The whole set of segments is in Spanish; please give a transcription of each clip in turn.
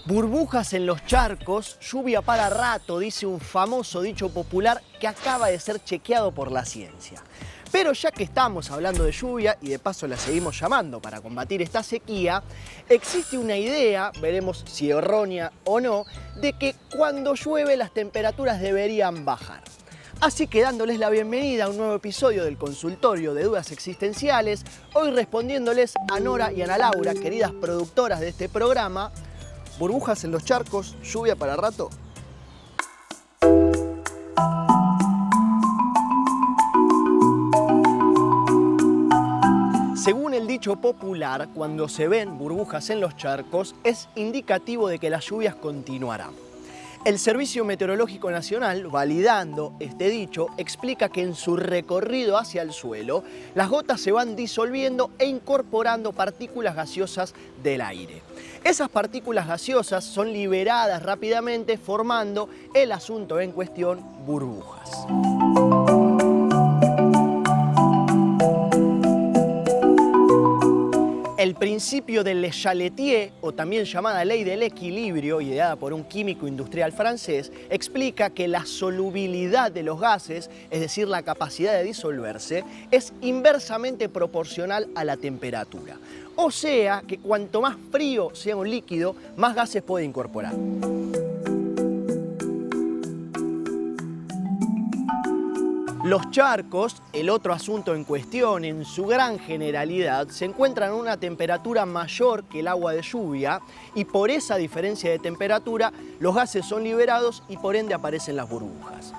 Burbujas en los charcos, lluvia para rato, dice un famoso dicho popular que acaba de ser chequeado por la ciencia. Pero ya que estamos hablando de lluvia y de paso la seguimos llamando para combatir esta sequía, existe una idea, veremos si errónea o no, de que cuando llueve las temperaturas deberían bajar. Así que dándoles la bienvenida a un nuevo episodio del Consultorio de Dudas Existenciales, hoy respondiéndoles a Nora y Ana Laura, queridas productoras de este programa. ¿Burbujas en los charcos? ¿Lluvia para rato? Según el dicho popular, cuando se ven burbujas en los charcos, es indicativo de que las lluvias continuarán. El Servicio Meteorológico Nacional, validando este dicho, explica que en su recorrido hacia el suelo, las gotas se van disolviendo e incorporando partículas gaseosas del aire. Esas partículas gaseosas son liberadas rápidamente, formando el asunto en cuestión, burbujas. El principio de Le Chaletier, o también llamada ley del equilibrio, ideada por un químico industrial francés, explica que la solubilidad de los gases, es decir, la capacidad de disolverse, es inversamente proporcional a la temperatura. O sea que cuanto más frío sea un líquido, más gases puede incorporar. Los charcos, el otro asunto en cuestión, en su gran generalidad, se encuentran a una temperatura mayor que el agua de lluvia y por esa diferencia de temperatura los gases son liberados y por ende aparecen las burbujas.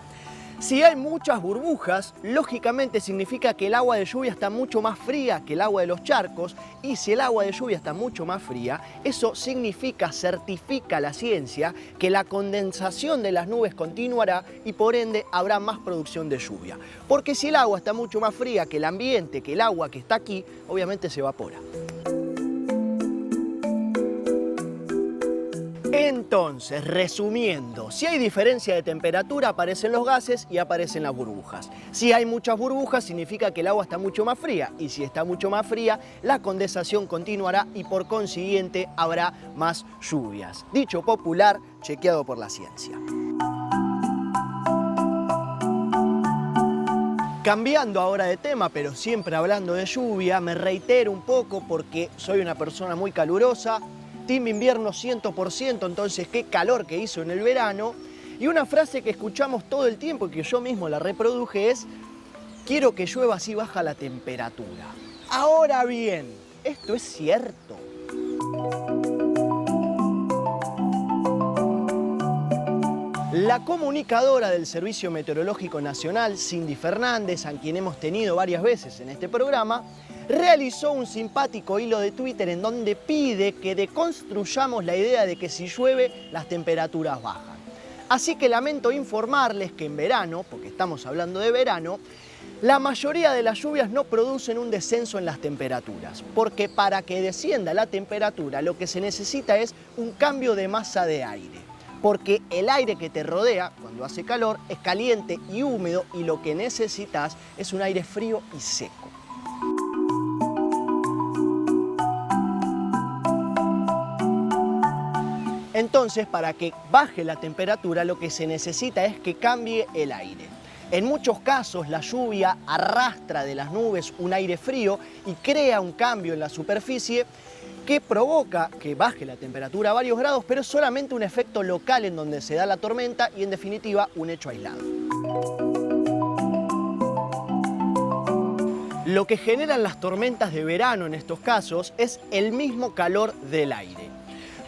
Si hay muchas burbujas, lógicamente significa que el agua de lluvia está mucho más fría que el agua de los charcos, y si el agua de lluvia está mucho más fría, eso significa, certifica la ciencia, que la condensación de las nubes continuará y por ende habrá más producción de lluvia. Porque si el agua está mucho más fría que el ambiente, que el agua que está aquí, obviamente se evapora. Entonces, resumiendo, si hay diferencia de temperatura aparecen los gases y aparecen las burbujas. Si hay muchas burbujas significa que el agua está mucho más fría y si está mucho más fría la condensación continuará y por consiguiente habrá más lluvias. Dicho popular, chequeado por la ciencia. Cambiando ahora de tema, pero siempre hablando de lluvia, me reitero un poco porque soy una persona muy calurosa. Team invierno 100%, entonces qué calor que hizo en el verano. Y una frase que escuchamos todo el tiempo y que yo mismo la reproduje es: quiero que llueva así baja la temperatura. Ahora bien, ¿esto es cierto? La comunicadora del Servicio Meteorológico Nacional, Cindy Fernández, a quien hemos tenido varias veces en este programa, realizó un simpático hilo de Twitter en donde pide que deconstruyamos la idea de que si llueve las temperaturas bajan. Así que lamento informarles que en verano, porque estamos hablando de verano, la mayoría de las lluvias no producen un descenso en las temperaturas, porque para que descienda la temperatura lo que se necesita es un cambio de masa de aire. Porque el aire que te rodea, cuando hace calor, es caliente y húmedo y lo que necesitas es un aire frío y seco. Entonces, para que baje la temperatura, lo que se necesita es que cambie el aire. En muchos casos, la lluvia arrastra de las nubes un aire frío y crea un cambio en la superficie que provoca que baje la temperatura a varios grados, pero es solamente un efecto local en donde se da la tormenta y, en definitiva, un hecho aislado. Lo que generan las tormentas de verano en estos casos es el mismo calor del aire.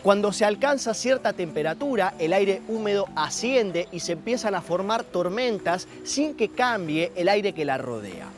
Cuando se alcanza cierta temperatura, el aire húmedo asciende y se empiezan a formar tormentas sin que cambie el aire que la rodea.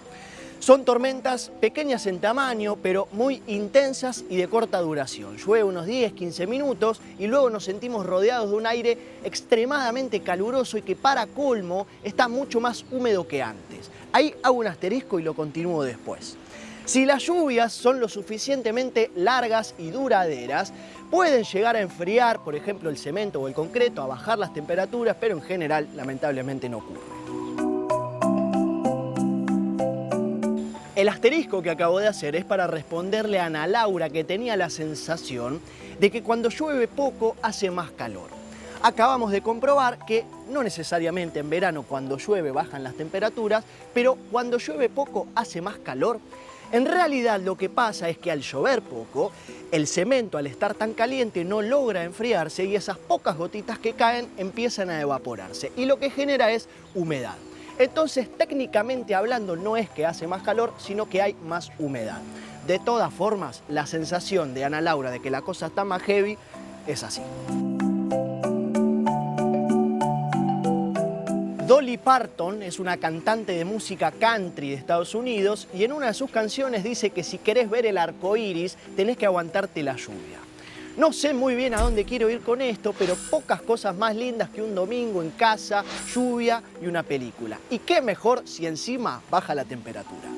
Son tormentas pequeñas en tamaño, pero muy intensas y de corta duración. Llueve unos 10-15 minutos y luego nos sentimos rodeados de un aire extremadamente caluroso y que para colmo está mucho más húmedo que antes. Ahí hago un asterisco y lo continúo después. Si las lluvias son lo suficientemente largas y duraderas, pueden llegar a enfriar, por ejemplo, el cemento o el concreto, a bajar las temperaturas, pero en general, lamentablemente, no ocurre. El asterisco que acabo de hacer es para responderle a Ana Laura, que tenía la sensación de que cuando llueve poco hace más calor. Acabamos de comprobar que no necesariamente en verano cuando llueve bajan las temperaturas, pero cuando llueve poco hace más calor. En realidad lo que pasa es que al llover poco, el cemento al estar tan caliente no logra enfriarse y esas pocas gotitas que caen empiezan a evaporarse y lo que genera es humedad. Entonces, técnicamente hablando, no es que hace más calor, sino que hay más humedad. De todas formas, la sensación de Ana Laura de que la cosa está más heavy es así. Dolly Parton es una cantante de música country de Estados Unidos y en una de sus canciones dice que si querés ver el arco iris tenés que aguantarte la lluvia. No sé muy bien a dónde quiero ir con esto, pero pocas cosas más lindas que un domingo en casa, lluvia y una película. Y qué mejor si encima baja la temperatura.